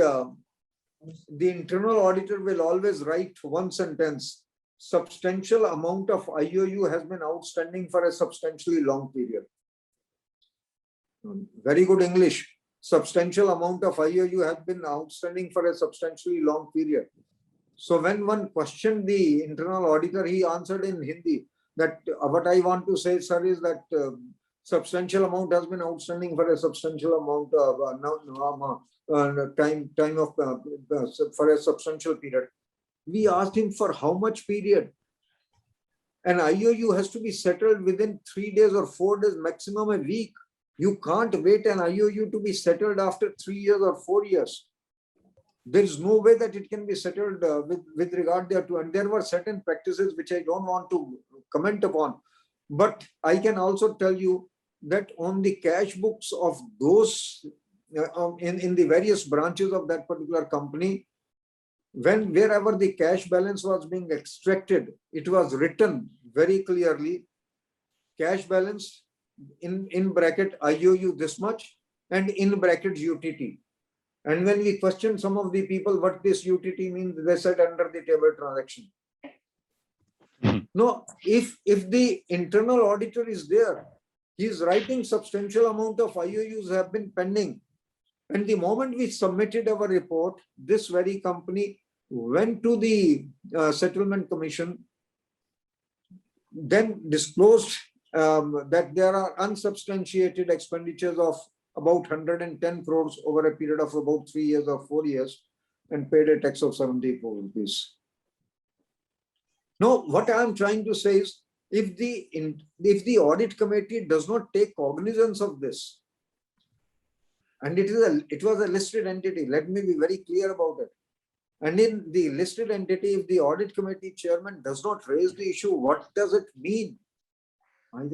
[SPEAKER 2] the internal auditor will always write one sentence: substantial amount of IOU has been outstanding for a substantially long period. Very good English. Substantial amount of IOU has been outstanding for a substantially long period. So when one questioned the internal auditor, he answered in Hindi that what I want to say, sir, is that substantial amount has been outstanding for a substantial amount of time for a substantial period. We asked him for how much period. An IOU has to be settled within 3 days or 4 days, maximum a week. You can't wait an IOU to be settled after 3 years or 4 years. There is no way that it can be settled with regard thereto. And there were certain practices which I don't want to comment upon. But I can also tell you that on the cash books of those in the various branches of that particular company, wherever the cash balance was being extracted, it was written very clearly: cash balance in bracket IOU this much and in bracket UTT. And when we questioned some of the people what this UTT means, they said under the table transaction. No, if the internal auditor is there, he is writing substantial amount of IOUs have been pending. And the moment we submitted our report, this very company went to the settlement commission, then disclosed that there are unsubstantiated expenditures of about 110 crores over a period of about 3 years or 4 years, and paid a tax of 70 crore rupees. No, what I am trying to say is, if the audit committee does not take cognizance of this, and it was a listed entity, let me be very clear about it. And in the listed entity, if the audit committee chairman does not raise the issue, what does it mean?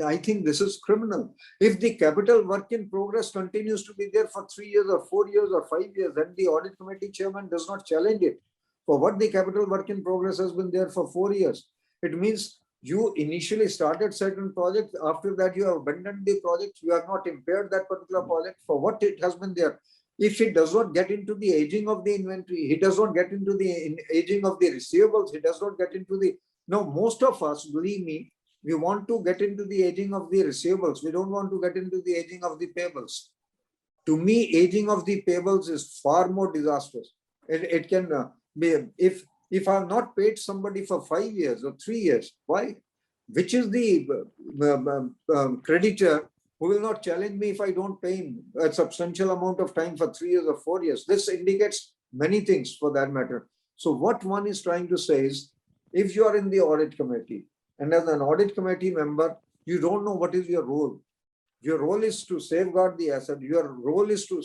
[SPEAKER 2] I think this is criminal. If the capital work in progress continues to be there for 3 years or 4 years or 5 years, then the audit committee chairman does not challenge it. For what the capital work in progress has been there for 4 years, it means you initially started certain projects. After that, you have abandoned the project. You have not impaired that particular project for what it has been there. If he does not get into the aging of the inventory, he does not get into the aging of the receivables, he does not get into the, no, most of us, believe me, we want to get into the aging of the receivables. We don't want to get into the aging of the payables. To me, aging of the payables is far more disastrous. It can be, if I have not paid somebody for 5 years or 3 years, why? Which is the creditor who will not challenge me if I don't pay him a substantial amount of time for 3 years or 4 years? This indicates many things for that matter. So what one is trying to say is, if you are in the audit committee, and as an audit committee member, you don't know what is your role. Your role is to safeguard the asset. Your role is to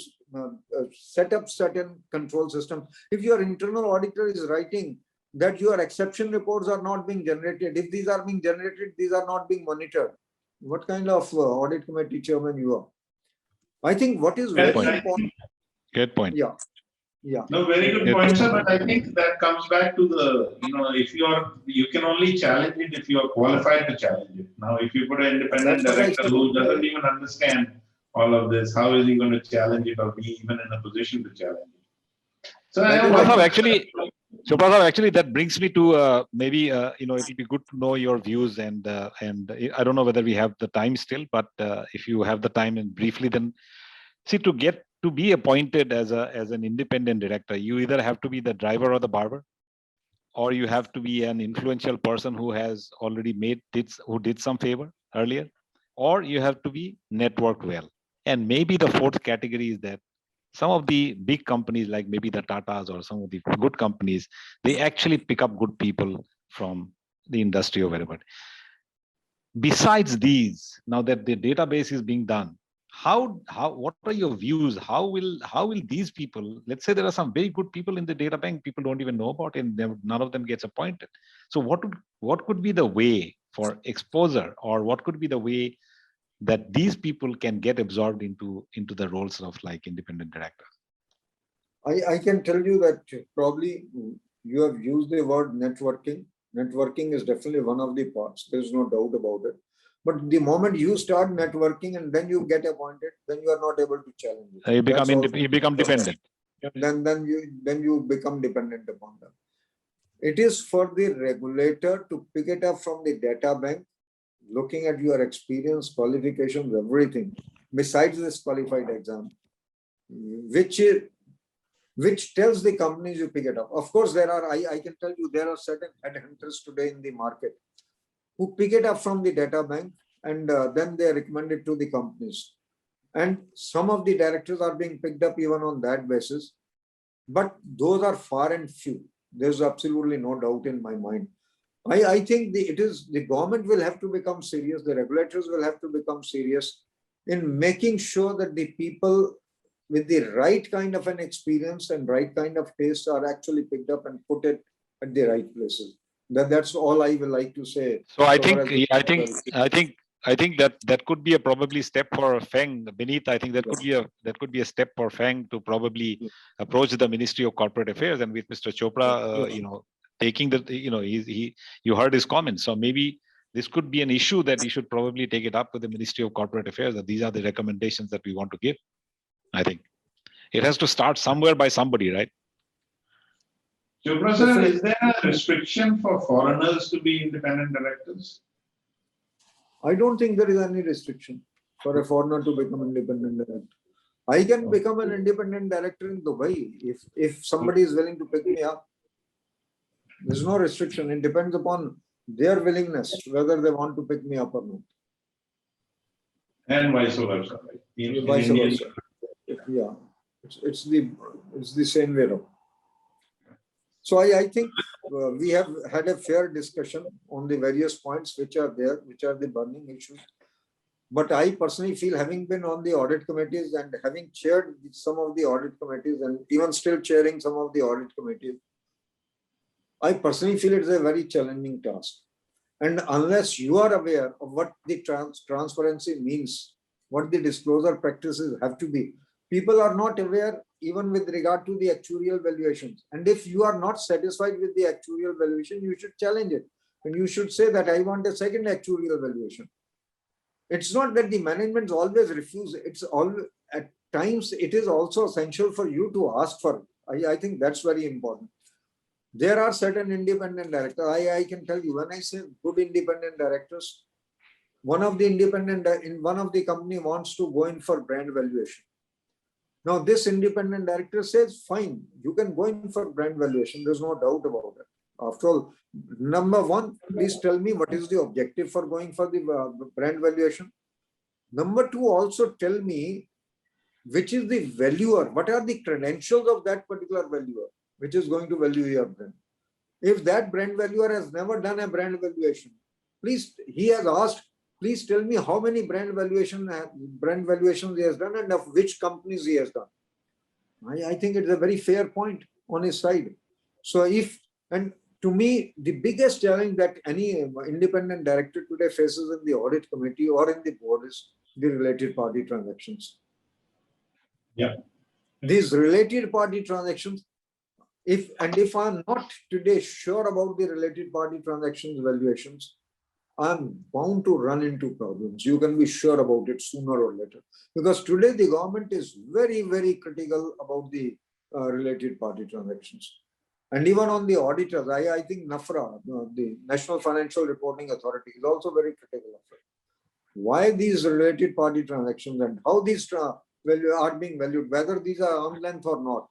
[SPEAKER 2] set up certain control systems. If your internal auditor is writing that your exception reports are not being generated, if these are being generated, these are not being monitored, what kind of audit committee chairman you are? I think what is very important.
[SPEAKER 3] Good point.
[SPEAKER 2] Yeah. Yeah.
[SPEAKER 4] No, very good point, sir. But I think that comes back to the, if you can only challenge it if you are qualified to challenge it. Now, if you put an independent director who doesn't even understand all of this, how is he going to challenge it or be even in a position to challenge it? So
[SPEAKER 3] actually, that brings me to maybe it'll be good to know your views, and I don't know whether we have the time still, but if you have the time and briefly, then see, to be appointed as an independent director, you either have to be the driver or the barber, or you have to be an influential person who has already who did some favor earlier, or you have to be networked well. And maybe the fourth category is that some of the big companies, like maybe the Tatas or some of the good companies, they actually pick up good people from the industry or wherever. Besides these, now that the database is being done, what are your views? How will these people, let's say there are some very good people in the data bank people don't even know about, and none of them gets appointed. So what could be the way for exposure, or what could be the way that these people can get absorbed into the roles of like independent director?
[SPEAKER 2] I can tell you that probably you have used the word networking. Networking is definitely one of the parts. There's no doubt about it. But the moment you start networking and then you get appointed, then you are not able to challenge it.
[SPEAKER 3] You become dependent.
[SPEAKER 2] Then you become dependent upon them. It is for the regulator to pick it up from the data bank, looking at your experience, qualifications, everything, besides this qualified exam, which tells the companies you pick it up. Of course, I can tell you, there are certain headhunters today in the market who pick it up from the data bank, and then they recommend it to the companies. And some of the directors are being picked up even on that basis. But those are far and few. There's absolutely no doubt in my mind. I think the government will have to become serious. The regulators will have to become serious in making sure that the people with the right kind of an experience and right kind of taste are actually picked up and put it at the right places. That's all I would like to say.
[SPEAKER 3] So I think that could be a probably step for Feng. Beneath, I think that could be a step for Feng to probably approach the Ministry of Corporate Affairs, and with Mr. Chopra, taking you heard his comments. So maybe this could be an issue that you should probably take it up with the Ministry of Corporate Affairs, that these are the recommendations that we want to give. I think it has to start somewhere by somebody, right?
[SPEAKER 4] Chopra sir, is there a restriction for foreigners to be independent directors?
[SPEAKER 2] I don't think there is any restriction for a foreigner to become independent director. I can become an independent director in Dubai if somebody is willing to pick me up. There's no restriction. It depends upon their willingness, whether they want to pick me up or not.
[SPEAKER 4] And vice versa, right? In
[SPEAKER 2] Vice
[SPEAKER 4] India,
[SPEAKER 2] versa. Yeah, it's the same way around. So I think we have had a fair discussion on the various points which are there, which are the burning issues. But I personally feel, having been on the audit committees and having chaired some of the audit committees and even still chairing some of the audit committees, I personally feel it's a very challenging task. And unless you are aware of what the transparency means, what the disclosure practices have to be, people are not aware even with regard to the actuarial valuations. And if you are not satisfied with the actuarial valuation, you should challenge it. And you should say that I want a second actuarial valuation. It's not that the management always refuse. It's all, at times it is also essential for you to ask for it. I think that's very important. There are certain independent directors. I can tell you, when I say good independent directors, one of the independent in one of the company wants to go in for brand valuation. Now this independent director says, fine, you can go in for brand valuation. There's no doubt about it. After all, number one, please tell me what is the objective for going for the brand valuation. Number two, also tell me which is the valuer, what are the credentials of that particular valuer, which is going to value your brand. If that brand valuer has never done a brand valuation, please, he has asked, please tell me how many brand valuations he has done and of which companies he has done. I think it's a very fair point on his side. So if, and to me, the biggest challenge that any independent director today faces in the audit committee or in the board is the related party transactions.
[SPEAKER 4] Yeah.
[SPEAKER 2] These related party transactions, if I'm not today sure about the related party transactions valuations, I'm bound to run into problems. You can be sure about it sooner or later. Because today the government is very, very critical about the related party transactions. And even on the auditors, I think NAFRA, the National Financial Reporting Authority, is also very critical of it. Why these related party transactions and how these are being valued, whether these are arm's length or not.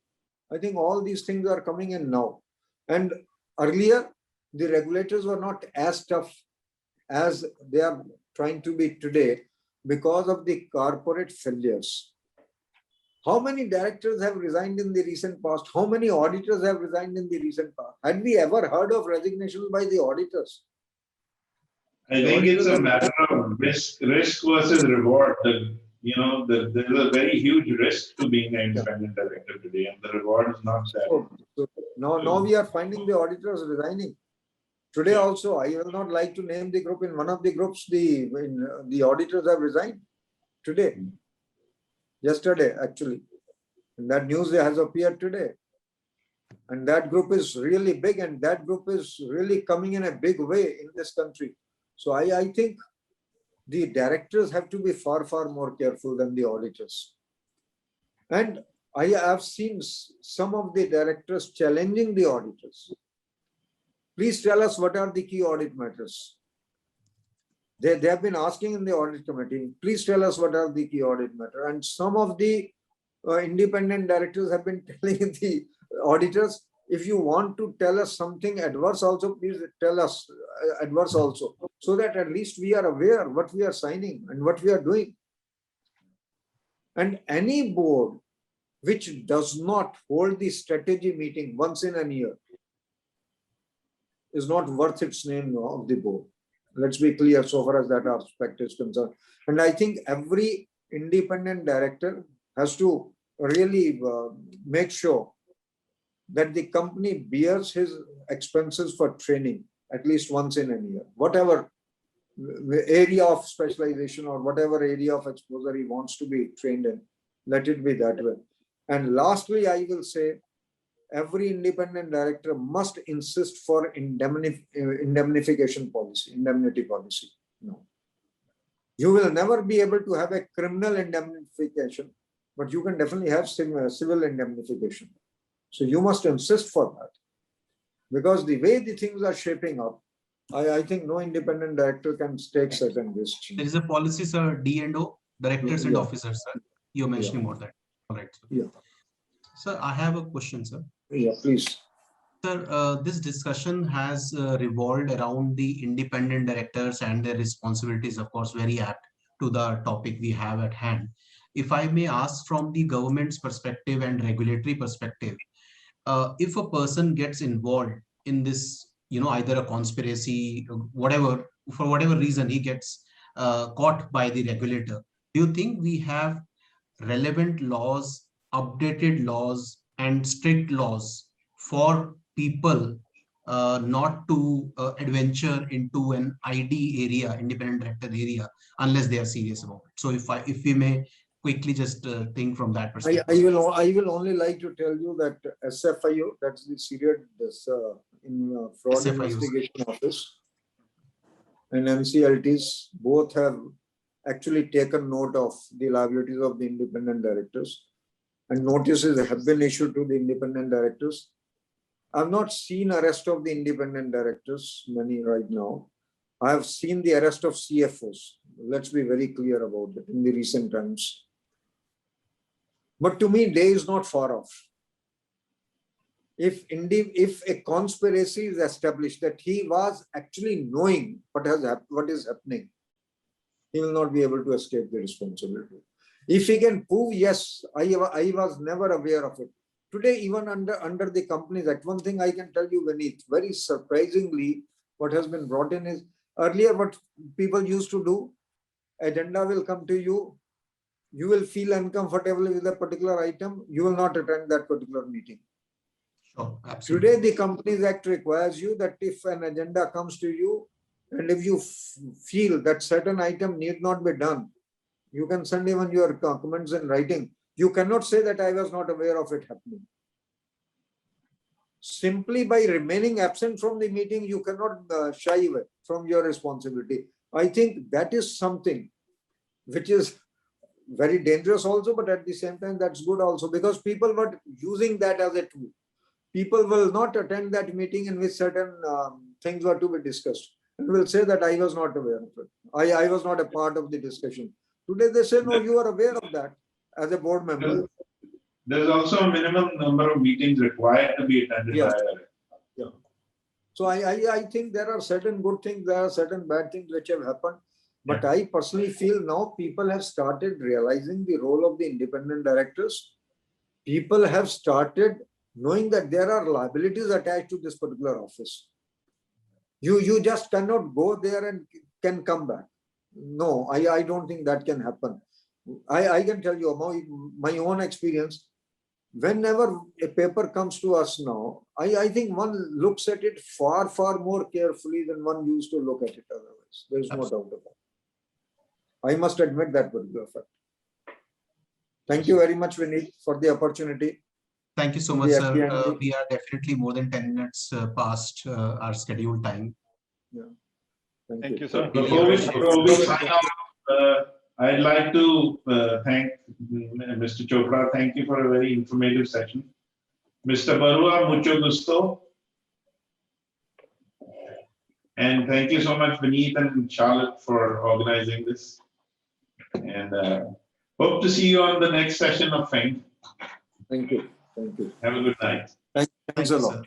[SPEAKER 2] I think all these things are coming in now. And earlier, the regulators were not as tough as they are trying to be today because of the corporate failures. How many directors have resigned in the recent past? How many auditors have resigned in the recent past? Had we ever heard of resignations by the auditors?
[SPEAKER 4] I think it's a matter of risk versus reward. There's a very huge risk to being an independent director today, and the reward is not there.
[SPEAKER 2] So now we are finding the auditors resigning. Today also, I will not like to name the group. In one of the groups, the auditors have resigned today. Yesterday, actually. And that news has appeared today. And that group is really big, and that group is really coming in a big way in this country. So I think the directors have to be far, far more careful than the auditors. And I have seen some of the directors challenging the auditors. Please tell us what are the key audit matters. They have been asking in the audit committee, please tell us what are the key audit matters. And some of the independent directors have been telling the auditors, if you want to tell us something adverse also, please tell us adverse also, so that at least we are aware what we are signing and what we are doing. And any board which does not hold the strategy meeting once in a year is not worth its name of the board. Let's be clear so far as that aspect is concerned. And I think every independent director has to really make sure that the company bears his expenses for training at least once in a year, whatever area of specialization or whatever area of exposure he wants to be trained in, let it be that way. And lastly, I will say every independent director must insist for indemnification policy, indemnity policy. No. You will never be able to have a criminal indemnification, but you can definitely have civil indemnification. So you must insist for that. Because the way the things are shaping up, I think no independent director can take certain risks.
[SPEAKER 1] There is a policy, sir, D&O, directors and
[SPEAKER 2] Yeah.
[SPEAKER 1] officers, sir. You're mentioning more that. All right. Sir.
[SPEAKER 2] Yeah.
[SPEAKER 1] Sir, I have a question, sir.
[SPEAKER 2] Yeah, please.
[SPEAKER 1] Sir, this discussion has revolved around the independent directors and their responsibilities, of course, very apt to the topic we have at hand. If I may ask from the government's perspective and regulatory perspective, if a person gets involved in this, either a conspiracy, whatever, for whatever reason he gets caught by the regulator, do you think we have relevant laws, updated laws, and strict laws for people not to adventure into an ID area, independent director area, unless they are serious about it? So if we may quickly just think from that perspective.
[SPEAKER 2] I will only like to tell you that SFIO, that's the Serious Fraud
[SPEAKER 1] SFIO.
[SPEAKER 2] Investigation Office, and NCLTs both have actually taken note of the liabilities of the independent directors, and notices have been issued to the independent directors. I've not seen arrest of the independent directors, many right now. I have seen the arrest of CFOs. Let's be very clear about it in the recent times. But to me, day is not far off. If a conspiracy is established that he was actually knowing what is happening, he will not be able to escape the responsibility. If he can prove, yes, I was never aware of it. Today, even under the Companies Act, one thing I can tell you, Vineet, very surprisingly, what has been brought in is, earlier what people used to do, agenda will come to you, you will feel uncomfortable with a particular item, you will not attend that particular meeting.
[SPEAKER 1] Sure, absolutely.
[SPEAKER 2] Today, the Companies Act requires you that if an agenda comes to you, and if you feel that certain item need not be done, you can send even your comments in writing. You cannot say that I was not aware of it happening. Simply by remaining absent from the meeting, you cannot shy away from your responsibility. I think that is something which is very dangerous also, but at the same time, that's good also, because people were using that as a tool. People will not attend that meeting in which certain things were to be discussed, and will say that I was not aware of it. I was not a part of the discussion. Today they say, no, you are aware of that as a board member.
[SPEAKER 4] There's also a minimum number of meetings required to be attended.
[SPEAKER 2] Yes.
[SPEAKER 4] by
[SPEAKER 2] Yeah. So I think there are certain good things, there are certain bad things which have happened. But I personally feel now people have started realizing the role of the independent directors. People have started knowing that there are liabilities attached to this particular office. You just cannot go there and can come back. No, I don't think that can happen. I can tell you my own experience. Whenever a paper comes to us now, I think one looks at it far, far more carefully than one used to look at it otherwise. There is no doubt about it. I must admit that particular fact. Thank you very much, Vineet, for the opportunity.
[SPEAKER 1] Thank you so much, sir. We are definitely more than 10 minutes past our scheduled time.
[SPEAKER 2] Yeah.
[SPEAKER 3] Thank you, sir.
[SPEAKER 4] Before we sign off, I'd like to thank Mr. Chopra. Thank you for a very informative session. Mr. Barua, mucho gusto. And thank you so much, Vineet and Charlotte, for organizing this. And hope to see you on the next session of FANG.
[SPEAKER 2] Thank you. Thank you.
[SPEAKER 4] Have a good night.
[SPEAKER 2] Thanks a lot.